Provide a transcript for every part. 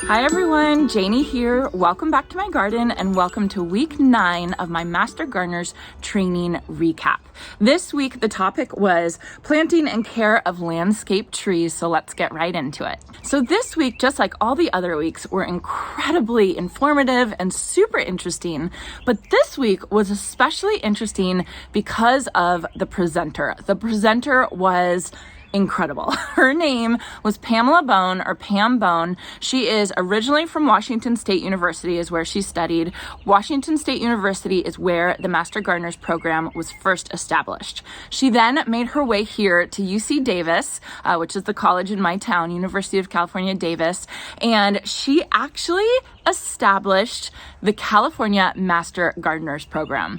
Hi everyone, Janie here. Welcome back to my garden and welcome to week 9 of my Master Gardener's training recap. This week the topic was planting and care of landscape trees, so let's get right into it. So this week, just like all the other weeks, were incredibly informative and super interesting, but this week was especially interesting because of the presenter. The presenter was incredible. Her name was Pamela Bone, or Pam Bone. She is originally from Washington State University, is where she studied. Washington State University is where the Master Gardeners program was first established. She then made her way here to UC Davis, which is the college in my town, University of California, Davis, and she actually established the California Master Gardeners program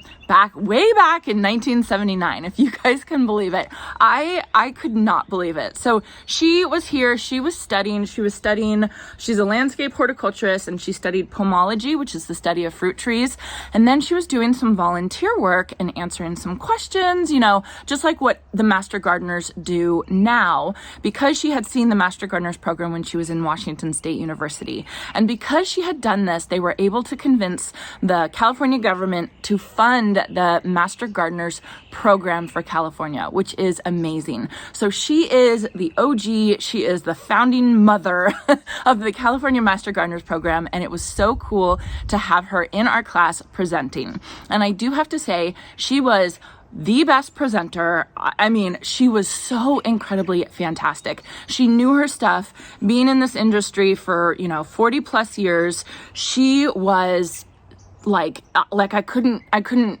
way back in 1979, if you guys can believe it. I could not believe it. So she was here, she's a landscape horticulturist, and she studied pomology, which is the study of fruit trees. And then she was doing some volunteer work and answering some questions, just like what the Master Gardeners do now, because she had seen the Master Gardeners program when she was in Washington State University. And because she had done this, they were able to convince the California government to fund the Master Gardeners program for California, which is amazing. So she is the OG, she is the founding mother of the California Master Gardeners program, and it was so cool to have her in our class presenting. And I do have to say, she was the best presenter. I mean, she was so incredibly fantastic. She knew her stuff. Being in this industry for, 40 plus years, she was like I couldn't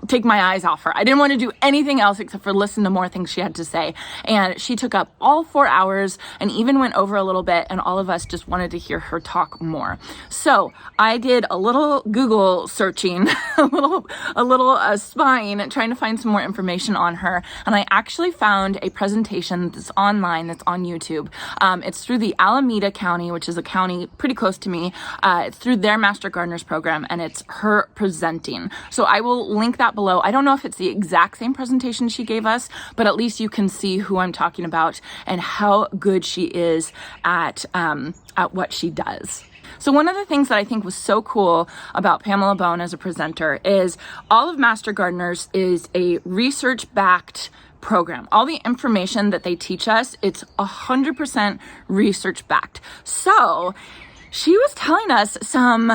take my eyes off her. I didn't want to do anything else except for listen to more things she had to say. And she took up all 4 hours and even went over a little bit, and all of us just wanted to hear her talk more. So I did a little Google searching, a little spying, trying to find some more information on her. And I actually found a presentation that's online, that's on YouTube. It's through the Alameda County, which is a county pretty close to me. It's through their Master Gardeners program, and it's her presenting. So I will link that below. I don't know if it's the exact same presentation she gave us, but at least you can see who I'm talking about and how good she is at what she does. So one of the things that I think was so cool about Pamela Bone as a presenter is all of Master Gardeners is a research-backed program. All the information that they teach us, it's 100% research-backed. So she was telling us some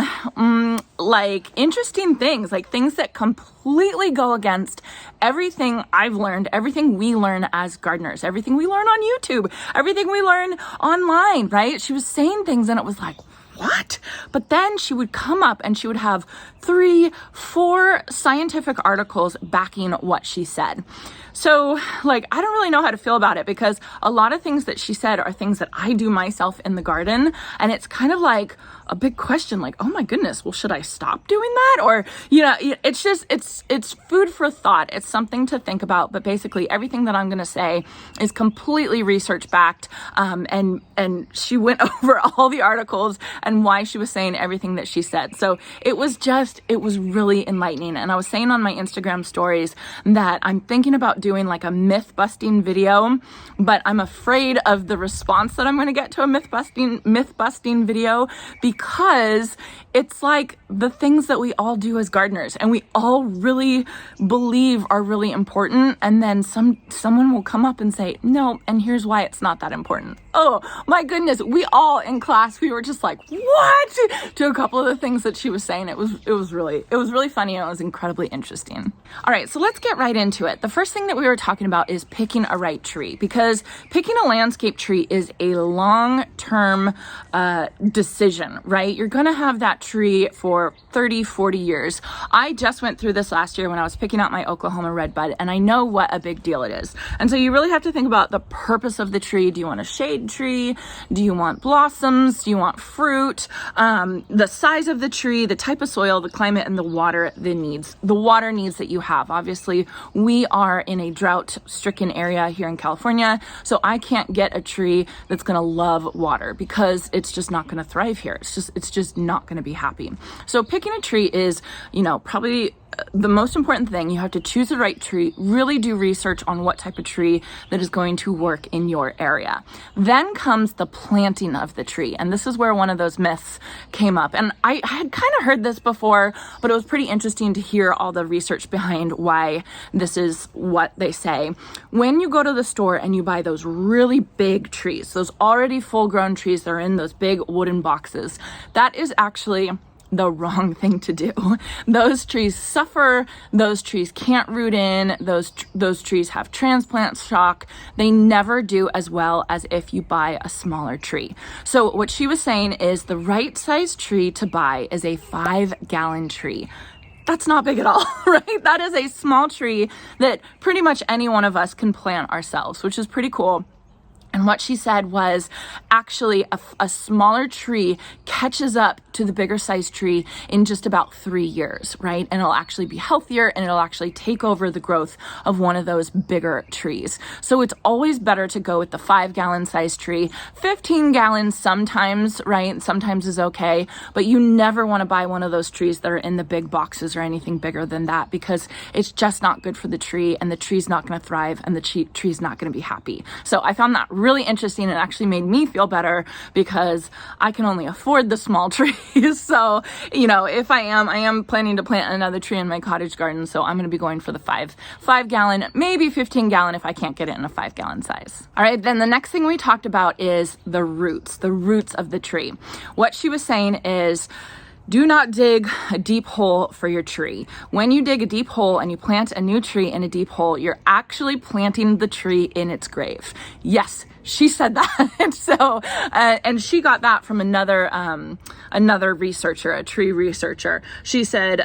interesting things, like things that completely go against everything I've learned, everything we learn as gardeners, everything we learn on YouTube, everything we learn online, right? She was saying things and it was like, what? But then she would come up and she would have 3-4 scientific articles backing what she said. So I don't really know how to feel about it, because a lot of things that she said are things that I do myself in the garden. And it's kind of like a big question, like, oh my goodness, well, should I stop doing that? Or, it's just, it's food for thought. It's something to think about. But basically everything that I'm going to say is completely research backed. And she went over all the articles and why she was saying everything that she said. So it was really enlightening. And I was saying on my Instagram stories that I'm thinking about doing like a myth busting video, but I'm afraid of the response that I'm going to get to a myth busting video, because it's like the things that we all do as gardeners and we all really believe are really important, and then someone will come up and say no, and here's why it's not that important. Oh my goodness, we all in class, we were just like, what, to a couple of the things that she was saying. It was really funny, and it was incredibly interesting. All right, so let's get right into it. The first thing that we were talking about is picking a right tree, because picking a landscape tree is a long-term decision, right? You're gonna have that tree for 30, 40 years. I just went through this last year when I was picking out my Oklahoma redbud, and I know what a big deal it is. And so you really have to think about the purpose of the tree. Do you want a shade tree? Do you want blossoms? Do you want fruit? The size of the tree, the type of soil, the climate, and the water needs that you have. Obviously, we are in a drought-stricken area here in California, so I can't get a tree that's gonna love water, because it's just not gonna thrive here. It's it's just not going to be happy. So picking a tree is, probably the most important thing. You have to choose the right tree, really do research on what type of tree that is going to work in your area. Then comes the planting of the tree. And this is where one of those myths came up. And I had kind of heard this before, but it was pretty interesting to hear all the research behind why this is what they say. When you go to the store and you buy those really big trees, those already full-grown trees that are in those big wooden boxes, that is actually the wrong thing to do. Those trees suffer, those trees can't root in, those trees have transplant shock. They never do as well as if you buy a smaller tree. So what she was saying is the right size tree to buy is a 5-gallon tree. That's not big at all, right? That is a small tree that pretty much any one of us can plant ourselves, which is pretty cool. And what she said was actually a smaller tree catches up to the bigger size tree in just about 3 years, right? And it'll actually be healthier and it'll actually take over the growth of one of those bigger trees. So it's always better to go with the 5-gallon size tree. 15 gallons sometimes, right? Sometimes is okay, but you never want to buy one of those trees that are in the big boxes or anything bigger than that, because it's just not good for the tree and the tree's not going to thrive and the tree's not going to be happy. So I found that really interesting. It actually made me feel better because I can only afford the small trees. So, if I am planning to plant another tree in my cottage garden. So I'm going to be going for the 5-gallon, maybe 15-gallon if I can't get it in a 5-gallon size. All right. Then the next thing we talked about is the roots of the tree. What she was saying is, do not dig a deep hole for your tree. When you dig a deep hole and you plant a new tree in a deep hole, you're actually planting the tree in its grave. Yes, she said that. So, and she got that from another researcher, a tree researcher. She said,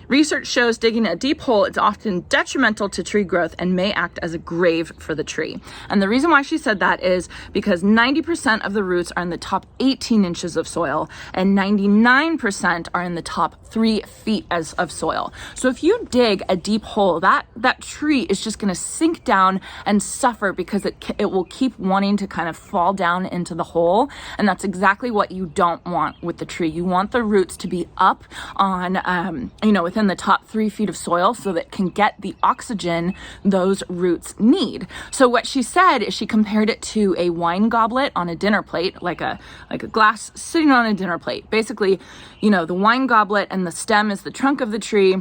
research shows digging a deep hole is often detrimental to tree growth and may act as a grave for the tree. And the reason why she said that is because 90% of the roots are in the top 18 inches of soil and 99% are in the top 3 feet of soil. So if you dig a deep hole, that tree is just going to sink down and suffer because it will keep wanting to kind of fall down into the hole. And that's exactly what you don't want with the tree. You want the roots to be up on, within the top 3 feet of soil so that it can get the oxygen those roots need. So what she said is she compared it to a wine goblet on a dinner plate, like a glass sitting on a dinner plate. Basically, the wine goblet and the stem is the trunk of the tree.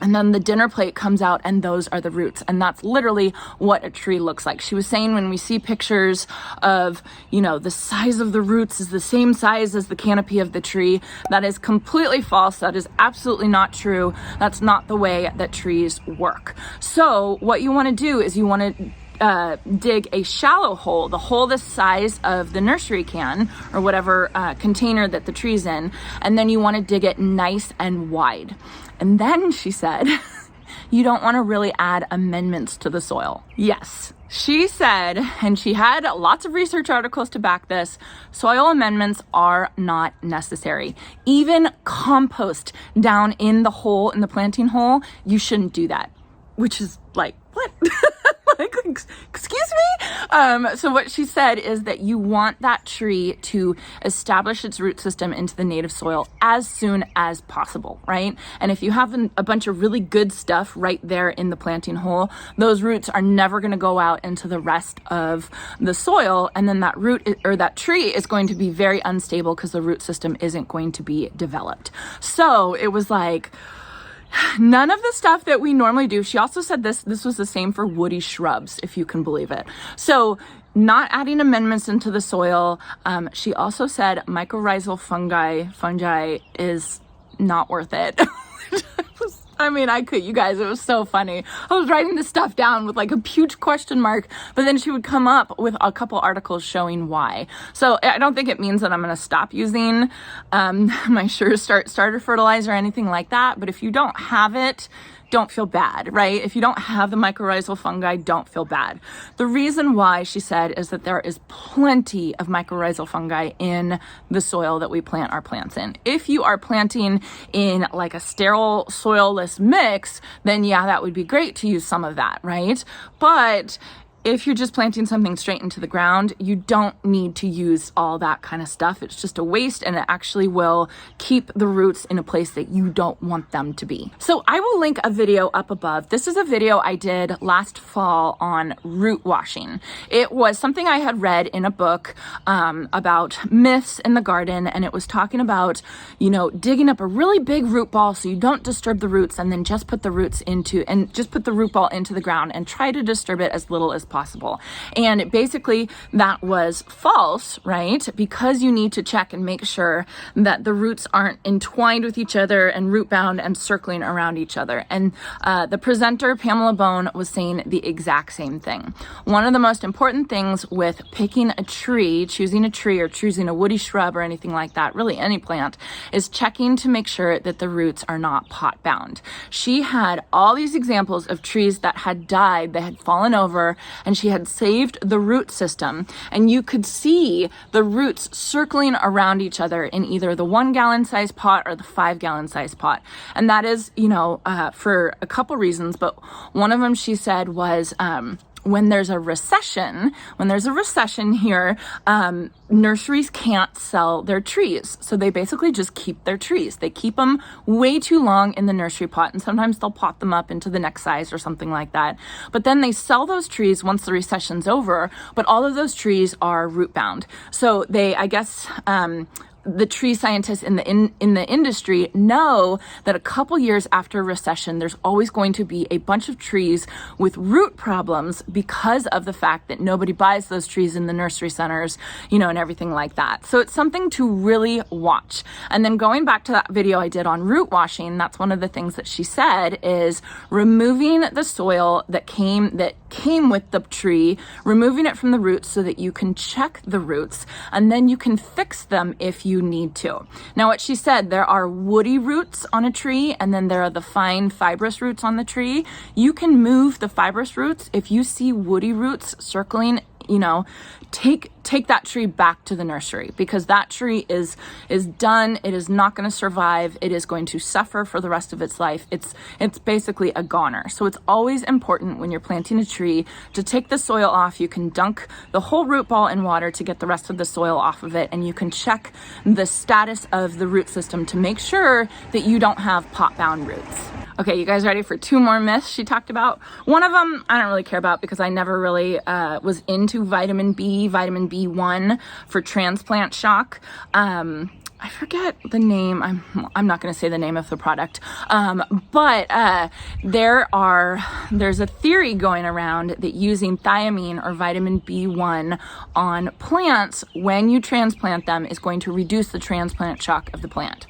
And then the dinner plate comes out and those are the roots. And that's literally what a tree looks like. She was saying when we see pictures of, the size of the roots is the same size as the canopy of the tree, that is completely false. That is absolutely not true. That's not the way that trees work. So what you want to do is you want to dig a shallow hole, the hole the size of the nursery can or whatever container that the tree's in, and then you want to dig it nice and wide. And then she said, you don't want to really add amendments to the soil. Yes, she said, and she had lots of research articles to back this, soil amendments are not necessary. Even compost down in the hole, in the planting hole, you shouldn't do that, which is like, what? Like, excuse me? So what she said is that you want that tree to establish its root system into the native soil as soon as possible, right? And if you have a bunch of really good stuff right there in the planting hole, those roots are never going to go out into the rest of the soil. And then that that tree is going to be very unstable because the root system isn't going to be developed. So it was like, none of the stuff that we normally do. She also said this was the same for woody shrubs, if you can believe it. So not adding amendments into the soil. She also said mycorrhizal fungi is not worth it. You guys, it was so funny. I was writing this stuff down with like a huge question mark, but then she would come up with a couple articles showing why. So I don't think it means that I'm going to stop using my Sure Start starter fertilizer or anything like that. But if you don't have it, don't feel bad, right? If you don't have the mycorrhizal fungi, don't feel bad. The reason why, she said, is that there is plenty of mycorrhizal fungi in the soil that we plant our plants in. If you are planting in like a sterile soilless mix, then yeah, that would be great to use some of that, right? But if you're just planting something straight into the ground, you don't need to use all that kind of stuff. It's just a waste, and it actually will keep the roots in a place that you don't want them to be. So I will link a video up above. This is a video I did last fall on root washing. It was something I had read in a book about myths in the garden, and it was talking about, you know, digging up a really big root ball so you don't disturb the roots, and then just put the root ball into the ground and try to disturb it as little as possible. And basically that was false, right? Because you need to check and make sure that the roots aren't entwined with each other and root bound and circling around each other. And the presenter, Pamela Bone, was saying the exact same thing. One of the most important things with picking a tree, choosing a tree or choosing a woody shrub or anything like that, really any plant, is checking to make sure that the roots are not pot bound. She had all these examples of trees that had died, that had fallen over, and she had saved the root system, and you could see the roots circling around each other in either the 1 gallon size pot or the 5 gallon size pot. And that is, you know, for a couple reasons, but one of them she said was, when there's a recession here, nurseries can't sell their trees. So they basically just keep their trees. They keep them way too long in the nursery pot, and sometimes they'll pot them up into the next size or something like that. But then they sell those trees once the recession's over, but all of those trees are root bound. So they, I guess, the tree scientists in the industry know that a couple years after a recession, there's always going to be a bunch of trees with root problems because of the fact that nobody buys those trees in the nursery centers, you know, and everything like that. So it's something to really watch. And then going back to that video I did on root washing, that's one of the things that she said is removing the soil that came with the tree, removing it from the roots so that you can check the roots, and then you can fix them if you need to. Now, what she said, there are woody roots on a tree, and then there are the fine fibrous roots on the tree. You can move the fibrous roots. If you see woody roots circling, you know, take that tree back to the nursery, because that tree is done. It is not going to survive. It is going to suffer for the rest of its life. It's basically a goner. So it's always important when you're planting a tree to take the soil off. You can dunk the whole root ball in water to get the rest of the soil off of it, and you can check the status of the root system to make sure that you don't have pot-bound roots. Okay, you guys ready for 2 more myths she talked about? One of them I don't really care about because I never really was into vitamin B1 for transplant shock. I forget the name. I'm not going to say the name of the product. But there's a theory going around that using thiamine or vitamin B1 on plants when you transplant them is going to reduce the transplant shock of the plant.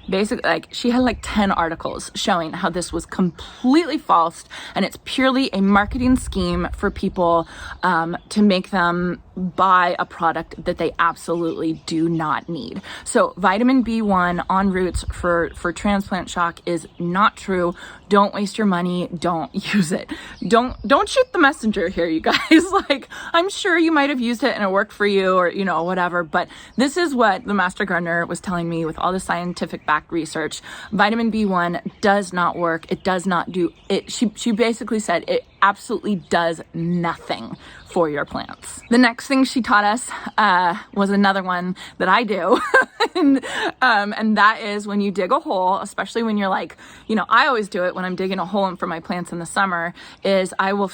Basically, like, she had like 10 articles showing how this was completely false, and it's purely a marketing scheme for people to make them buy a product that they absolutely do not need. So vitamin B1 on roots for transplant shock is not true. Don't waste your money. Don't use it. Don't shoot the messenger here, you guys. Like, I'm sure you might have used it and it worked for you, or, you know, whatever, but this is what the Master Gardener was telling me with all the scientific back research. Vitamin B1 does not work. It does not do it. She basically said it absolutely does nothing for your plants. The next thing she taught us was another one that I do. and that is when you dig a hole, especially when you're like, you know, I always do it when I'm digging a hole for my plants in the summer, is I will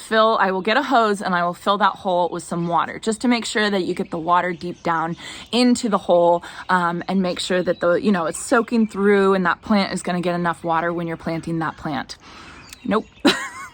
get a hose and I will fill that hole with some water, just to make sure that you get the water deep down into the hole, and make sure that it's soaking through and that plant is going to get enough water when you're planting that plant. Nope.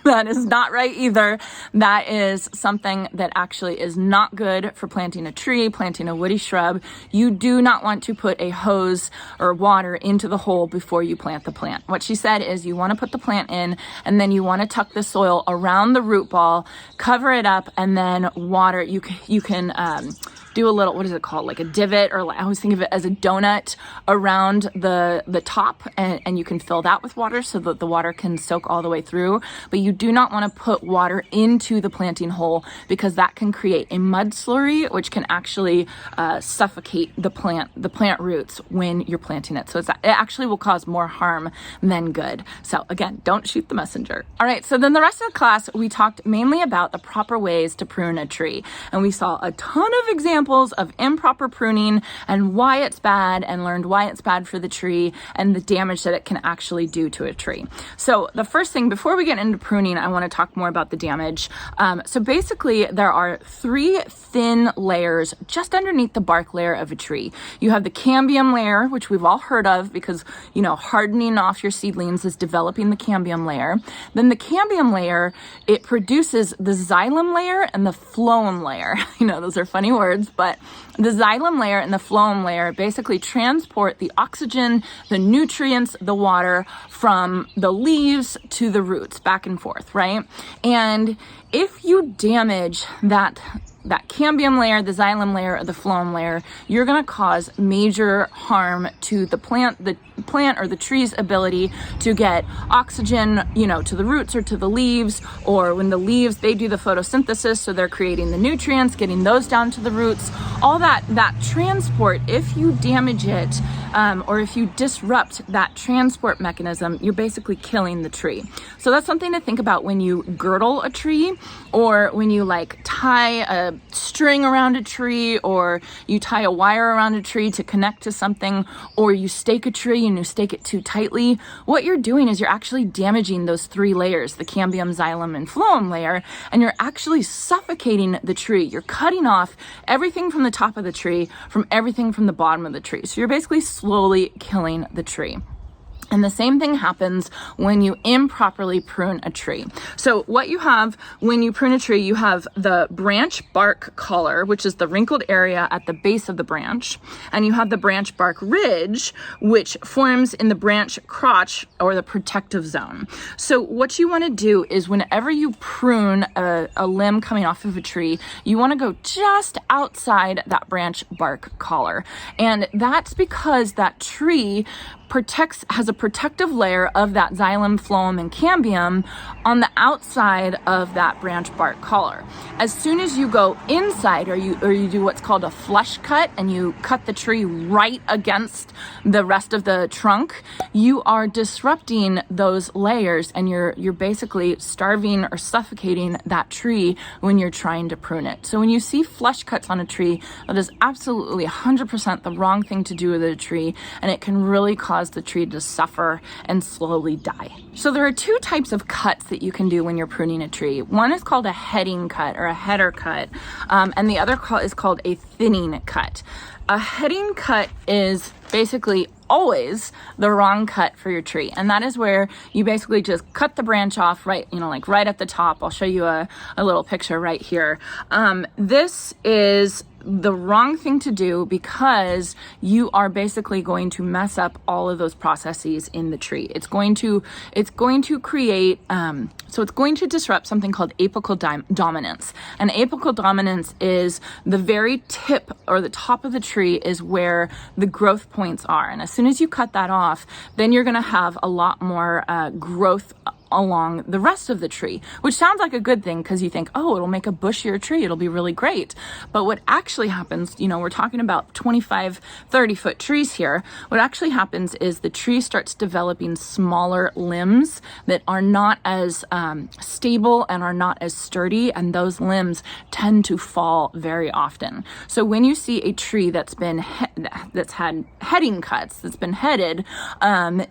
That is not right either. That is something that actually is not good for planting a tree, planting a woody shrub. You do not want to put a hose or water into the hole before you plant the plant. What she said is you want to put the plant in, and then you want to tuck the soil around the root ball, cover it up, and then water. You can do a little, what is it called? Like a divot, or I always think of it as a donut around the top, and you can fill that with water so that the water can soak all the way through. But you do not want to put water into the planting hole, because that can create a mud slurry, which can actually suffocate the plant roots when you're planting it. So it actually will cause more harm than good. So again, don't shoot the messenger. All right, so then the rest of the class, we talked mainly about the proper ways to prune a tree. And we saw a ton of examples of improper pruning and why it's bad, and learned why it's bad for the tree and the damage that it can actually do to a tree. So the first thing, before we get into pruning, I want to talk more about the damage. So basically, there are 3 thin layers just underneath the bark layer of a tree. You have the cambium layer, which we've all heard of, because, you know, hardening off your seedlings is developing the cambium layer. Then the cambium layer, it produces the xylem layer and the phloem layer. You know, those are funny words, but the xylem layer and the phloem layer basically transport the oxygen, the nutrients, the water from the leaves to the roots, back and forth, right? And if you damage that cambium layer, the xylem layer, or the phloem layer, you're going to cause major harm to the plant or the tree's ability to get oxygen, you know, to the roots or to the leaves. Or when the leaves, they do the photosynthesis, so they're creating the nutrients, getting those down to the roots. All that transport, if you damage it, or if you disrupt that transport mechanism, you're basically killing the tree. So that's something to think about when you girdle a tree, or when you like tie a string around a tree, or you tie a wire around a tree to connect to something, or you stake a tree and you stake it too tightly. What you're doing is you're actually damaging those 3 layers, the cambium, xylem, and phloem layer, and you're actually suffocating the tree. You're cutting off everything from the top of the tree from everything from the bottom of the tree. So you're basically slowly killing the tree. And the same thing happens when you improperly prune a tree. So what you have when you prune a tree, you have the branch bark collar, which is the wrinkled area at the base of the branch. And you have the branch bark ridge, which forms in the branch crotch, or the protective zone. So what you want to do is, whenever you prune a limb coming off of a tree, you want to go just outside that branch bark collar. And that's because that tree has a protective layer of that xylem, phloem, and cambium on the outside of that branch bark collar. As soon as you go inside, or you do what's called a flush cut, and you cut the tree right against the rest of the trunk, you are disrupting those layers, and you're basically starving or suffocating that tree when you're trying to prune it. So when you see flush cuts on a tree, that is absolutely 100% the wrong thing to do with a tree, and it can really cause the tree to suffer and slowly die. So there are 2 types of cuts that you can do when you're pruning a tree. One is called a heading cut, or a header cut, and the other is called a thinning cut. A heading cut is basically always the wrong cut for your tree, and that is where you basically just cut the branch off right, you know, like right at the top. I'll show you a little picture right here. This is the wrong thing to do, because you are basically going to mess up all of those processes in the tree. It's going to create, so it's going to disrupt something called apical dominance. And apical dominance is the very tip, or the top of the tree, is where the growth points are. And as soon as you cut that off, then you're going to have a lot more growth along the rest of the tree, which sounds like a good thing, because you think, oh, it'll make a bushier tree, it'll be really great. But what actually happens, you know, we're talking about 25, 30-foot trees here. What actually happens is the tree starts developing smaller limbs that are not as stable and are not as sturdy, and those limbs tend to fall very often. So when you see a tree that's had heading cuts, that's been headed,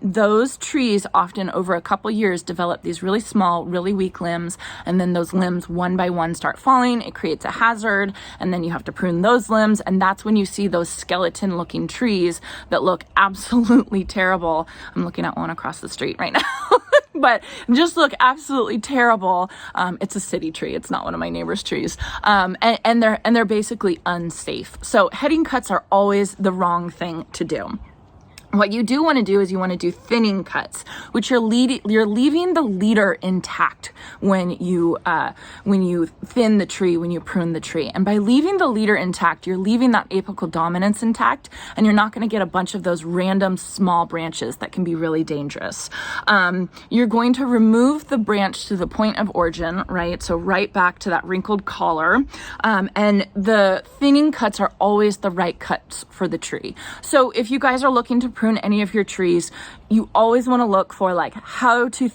those trees often over a couple years develop these really small, really weak limbs, and then those limbs one by one start falling. It creates a hazard, and then you have to prune those limbs, and that's when you see those skeleton looking trees that look absolutely terrible. I'm looking at one across the street right now. But just look absolutely terrible. It's a city tree. It's not one of my neighbor's trees. And they're basically unsafe. So heading cuts are always the wrong thing to do. What you do want to do is you want to do thinning cuts, which you're leaving the leader intact when you thin the tree, when you prune the tree. And by leaving the leader intact, you're leaving that apical dominance intact, and you're not going to get a bunch of those random small branches that can be really dangerous. You're going to remove the branch to the point of origin, right? So right back to that wrinkled collar. And the thinning cuts are always the right cuts for the tree. So if you guys are looking to prune any of your trees, you always want to look for like how to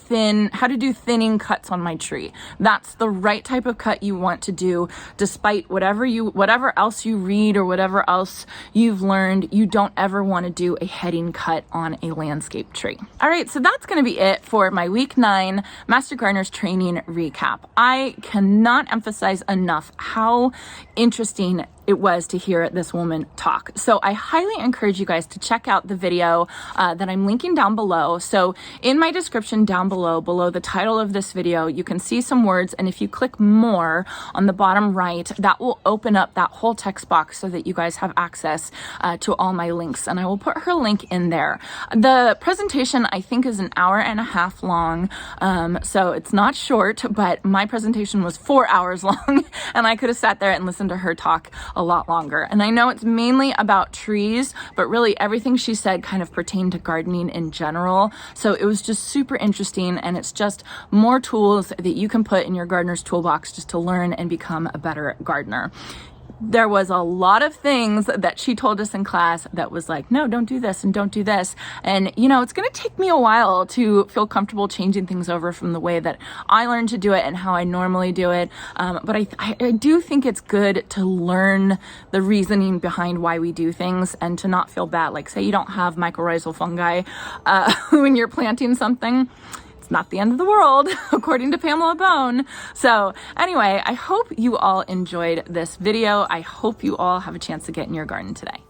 do thinning cuts on my tree. That's the right type of cut you want to do, despite whatever else you read or whatever else you've learned. You don't ever want to do a heading cut on a landscape tree. All right, so that's going to be it for my week 9 Master Gardener's training recap. I cannot emphasize enough how interesting it was to hear this woman talk. So I highly encourage you guys to check out the video that I'm linking down below. So in my description down below the title of this video, you can see some words, and if you click more on the bottom right, that will open up that whole text box so that you guys have access to all my links, and I will put her link in there. The presentation I think is an hour and a half long, so it's not short, but my presentation was 4 hours long and I could have sat there and listened to her talk a lot longer. And I know it's mainly about trees, but really everything she said kind of pertained to gardening in general. So it was just super interesting, and it's just more tools that you can put in your gardener's toolbox just to learn and become a better gardener. There was a lot of things that she told us in class that was like, no, don't do this and don't do this. And, you know, it's going to take me a while to feel comfortable changing things over from the way that I learned to do it and how I normally do it. But I do think it's good to learn the reasoning behind why we do things and to not feel bad. Like, say you don't have mycorrhizal fungi when you're planting something. Not the end of the world, according to Pamela Bone. So anyway, I hope you all enjoyed this video. I hope you all have a chance to get in your garden today.